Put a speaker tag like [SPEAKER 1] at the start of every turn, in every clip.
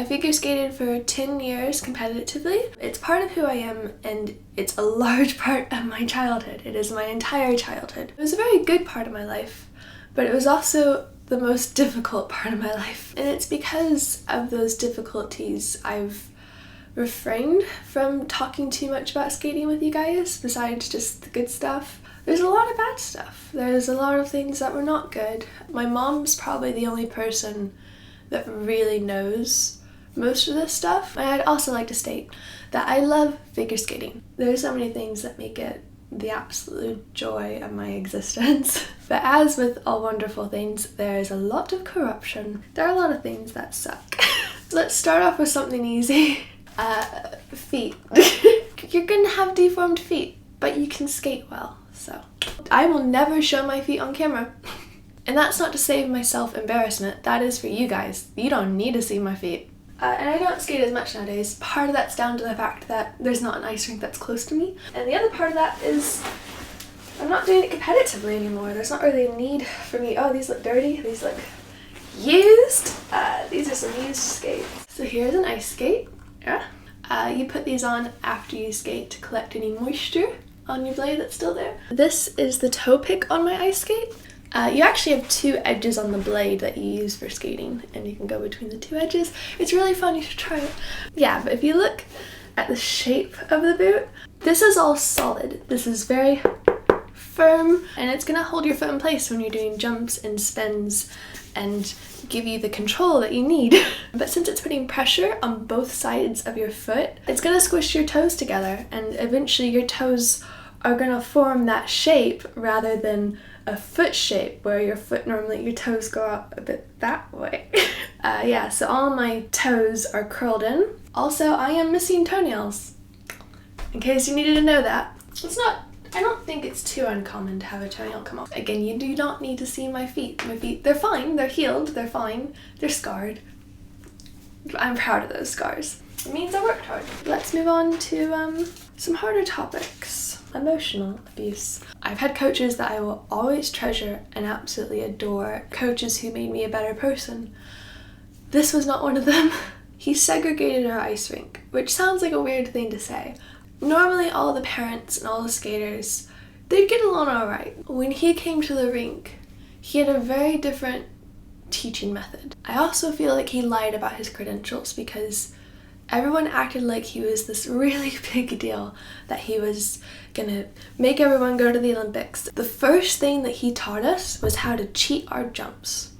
[SPEAKER 1] I figure skated for 10 years competitively. It's part of who I am, and it's a large part of my childhood. It is my entire childhood. It was a very good part of my life, but it was also the most difficult part of my life. And it's because of those difficulties I've refrained from talking too much about skating with you guys, besides just the good stuff. There's a lot of bad stuff. There's a lot of things that were not good. My mom's probably the only person that really knows most of this stuff. And I'd also like to state that I love figure skating. There's so many things that make it the absolute joy of my existence. But as with all wonderful things, there's a lot of corruption. There are a lot of things that suck. Let's start off with something easy. Feet. You're gonna have deformed feet, but you can skate well. So I will never show my feet on camera. And that's not to save myself embarrassment, that is for you guys. You don't need to see my feet. And I don't skate as much nowadays. Part of that's down to the fact that there's not an ice rink that's close to me. And the other part of that is I'm not doing it competitively anymore. There's not really a need for me. Oh, these look dirty. These look used. These are some used skates. So here's an ice skate. Yeah. You put these on after you skate to collect any moisture on your blade that's still there. This is the toe pick on my ice skate. You actually have two edges on the blade that you use for skating, and you can go between the two edges. It's really fun, you should try it. Yeah, but if you look at the shape of the boot, this is all solid. This is very firm, and it's gonna hold your foot in place when you're doing jumps and spins and give you the control that you need. But since it's putting pressure on both sides of your foot, it's gonna squish your toes together, and eventually your toes are gonna form that shape rather than a foot shape where your toes go out a bit that way. Yeah, so all my toes are curled in. Also, I am missing toenails, in case you needed to know that. I don't think it's too uncommon to have a toenail come off. Again, you do not need to see my feet. My feet, they're fine, they're healed, they're fine, they're scarred. I'm proud of those scars. It means I worked hard. Let's move on to some harder topics. Emotional abuse. I've had coaches that I will always treasure and absolutely adore. Coaches who made me a better person. This was not one of them. He segregated our ice rink, which sounds like a weird thing to say. Normally all the parents and all the skaters, they'd get along alright. When he came to the rink, he had a very different teaching method. I also feel like he lied about his credentials because everyone acted like he was this really big deal, that he was gonna make everyone go to the Olympics. The first thing that he taught us was how to cheat our jumps.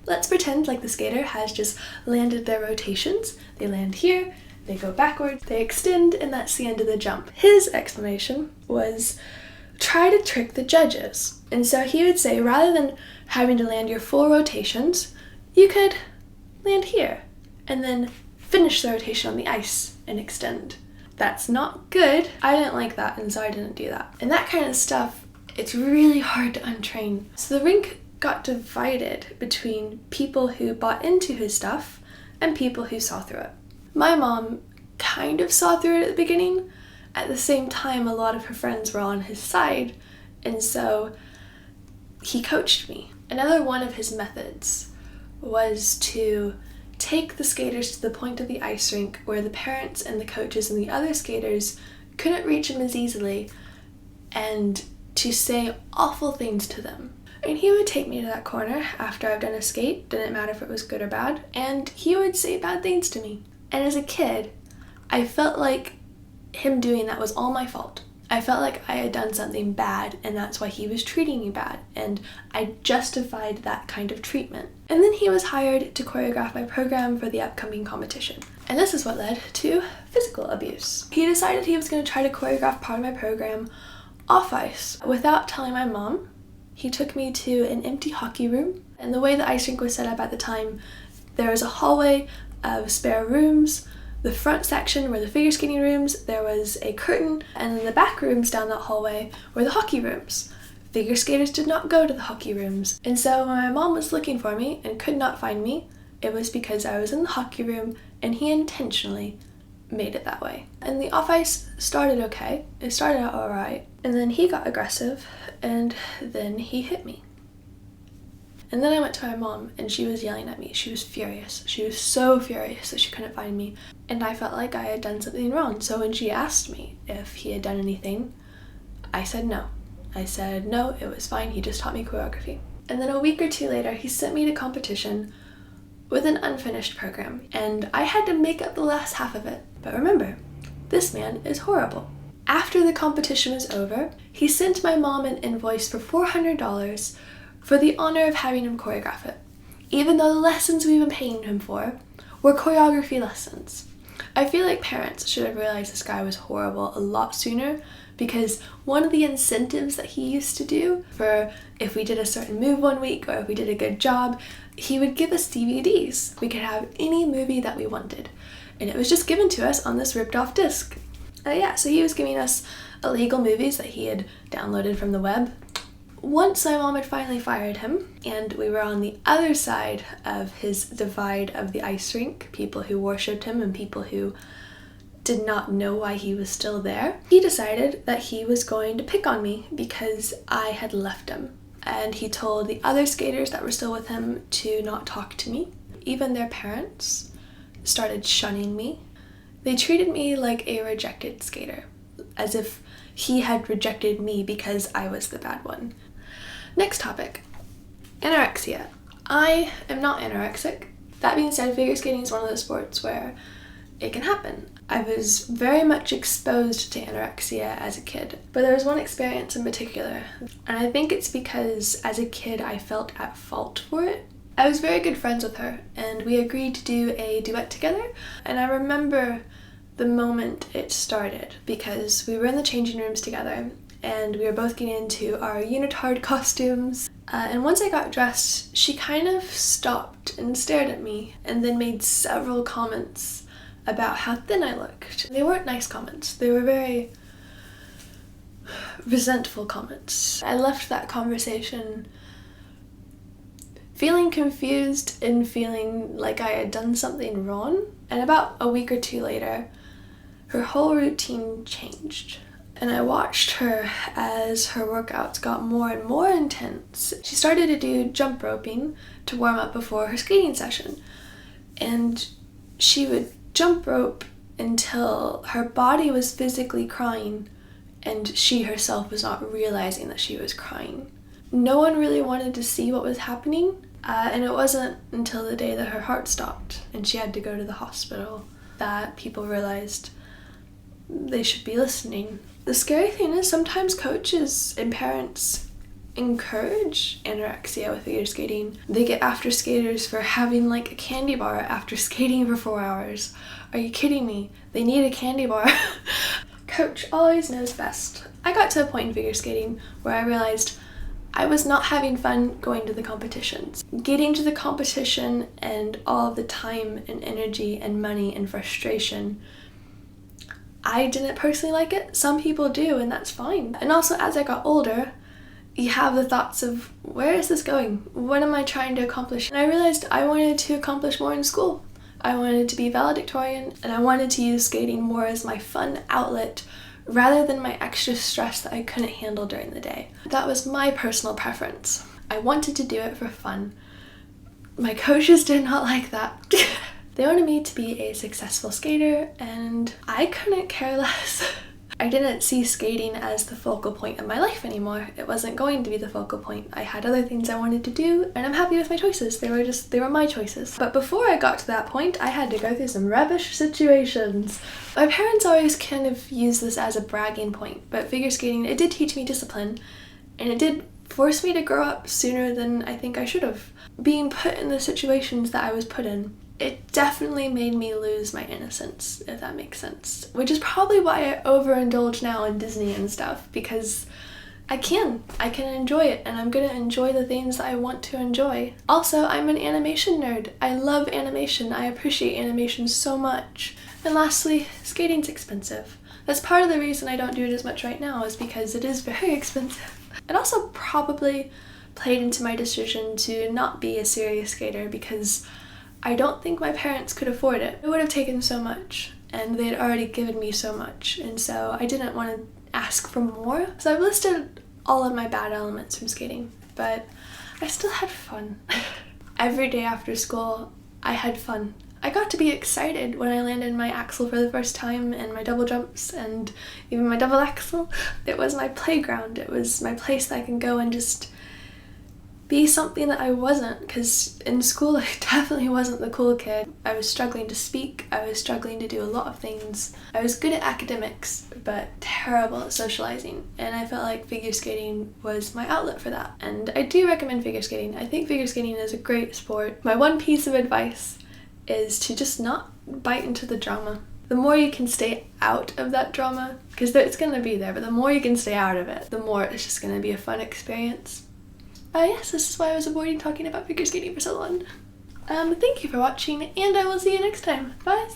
[SPEAKER 1] Let's pretend like the skater has just landed their rotations. They land here, they go backwards, they extend, and that's the end of the jump. His explanation was try to trick the judges. And so he would say, rather than having to land your full rotations, you could land here and then finish the rotation on the ice and extend. That's not good. I didn't like that, and so I didn't do that. And that kind of stuff, it's really hard to untrain. So the rink got divided between people who bought into his stuff and people who saw through it. My mom kind of saw through it at the beginning. At the same time, a lot of her friends were on his side, and so he coached me. Another one of his methods was to take the skaters to the point of the ice rink where the parents and the coaches and the other skaters couldn't reach him as easily, and to say awful things to them. And he would take me to that corner after I've done a skate, didn't matter if it was good or bad, and he would say bad things to me. And as a kid, I felt like him doing that was all my fault. I felt like I had done something bad, and that's why he was treating me bad, and I justified that kind of treatment. And then he was hired to choreograph my program for the upcoming competition. And this is what led to physical abuse. He decided he was going to try to choreograph part of my program off ice. Without telling my mom, he took me to an empty hockey room, and the way the ice rink was set up at the time, there was a hallway of spare rooms. The front section were the figure skating rooms, there was a curtain, and then the back rooms down that hallway were the hockey rooms. Figure skaters did not go to the hockey rooms. And so when my mom was looking for me and could not find me, it was because I was in the hockey room and he intentionally made it that way. And the off-ice started okay. It started out alright. And then he got aggressive, and then he hit me. And then I went to my mom and she was yelling at me. She was furious. She was so furious that she couldn't find me. And I felt like I had done something wrong. So when she asked me if he had done anything, I said no. I said no, it was fine. He just taught me choreography. And then a week or two later, he sent me to competition with an unfinished program. And I had to make up the last half of it. But remember, this man is horrible. After the competition was over, he sent my mom an invoice for $400 for the honor of having him choreograph it, even though the lessons we've been paying him for were choreography lessons. I feel like parents should have realized this guy was horrible a lot sooner, because one of the incentives that he used to do for if we did a certain move one week or if we did a good job, he would give us DVDs. We could have any movie that we wanted, and it was just given to us on this ripped off disc. So he was giving us illegal movies that he had downloaded from the web. Once my mom had finally fired him and we were on the other side of his divide of the ice rink, people who worshipped him and people who did not know why he was still there, he decided that he was going to pick on me because I had left him. And he told the other skaters that were still with him to not talk to me. Even their parents started shunning me. They treated me like a rejected skater, as if he had rejected me because I was the bad one. Next topic, anorexia. I am not anorexic. That being said, figure skating is one of those sports where it can happen. I was very much exposed to anorexia as a kid, but there was one experience in particular, and I think it's because as a kid I felt at fault for it. I was very good friends with her, and we agreed to do a duet together, and I remember the moment it started because we were in the changing rooms together and we were both getting into our unitard costumes, and once I got dressed, she kind of stopped and stared at me and then made several comments about how thin I looked. They weren't nice comments. They were very resentful comments. I left that conversation feeling confused and feeling like I had done something wrong. And about a week or two later, her whole routine changed. And I watched her as her workouts got more and more intense. She started to do jump roping to warm up before her skating session. And she would jump rope until her body was physically crying and she herself was not realizing that she was crying. No one really wanted to see what was happening, and it wasn't until the day that her heart stopped and she had to go to the hospital that people realized they should be listening. The scary thing is sometimes coaches and parents encourage anorexia with figure skating. They get after skaters for having like a candy bar after skating for 4 hours. Are you kidding me? They need a candy bar. Coach always knows best. I got to a point in figure skating where I realized I was not having fun going to the competitions. Getting to the competition and all of the time and energy and money and frustration, I didn't personally like it. Some people do, and that's fine. And also, as I got older, you have the thoughts of, where is this going? What am I trying to accomplish? And I realized I wanted to accomplish more in school. I wanted to be valedictorian, and I wanted to use skating more as my fun outlet rather than my extra stress that I couldn't handle during the day. That was my personal preference. I wanted to do it for fun. My coaches did not like that. They wanted me to be a successful skater, and I couldn't care less. I didn't see skating as the focal point of my life anymore. It wasn't going to be the focal point. I had other things I wanted to do, and I'm happy with my choices. They were my choices. But before I got to that point, I had to go through some rubbish situations. My parents always kind of use this as a bragging point, but figure skating, it did teach me discipline, and it did force me to grow up sooner than I think I should have. Being put in the situations that I was put in, it definitely made me lose my innocence, if that makes sense. Which is probably why I overindulge now in Disney and stuff, because I can enjoy it, and I'm gonna enjoy the things that I want to enjoy. Also, I'm an animation nerd. I love animation. I appreciate animation so much. And lastly, skating's expensive. That's part of the reason I don't do it as much right now, is because it is very expensive. It also probably played into my decision to not be a serious skater, because I don't think my parents could afford it. It would have taken so much, and they had already given me so much, and so I didn't want to ask for more. So I've listed all of my bad elements from skating, but I still had fun. Every day after school, I had fun. I got to be excited when I landed my axel for the first time and my double jumps and even my double axel. It was my playground. It was my place that I can go and just be something that I wasn't, because in school I definitely wasn't the cool kid. I was struggling to speak, I was struggling to do a lot of things. I was good at academics but terrible at socializing, and I felt like figure skating was my outlet for that. And I do recommend figure skating. I think figure skating is a great sport. My one piece of advice is to just not bite into the drama. The more you can stay out of that drama, because it's going to be there, but the more you can stay out of it, the more it's just going to be a fun experience. Yes, this is why I was avoiding talking about figure skating for so long. Thank you for watching, and I will see you next time. Bye!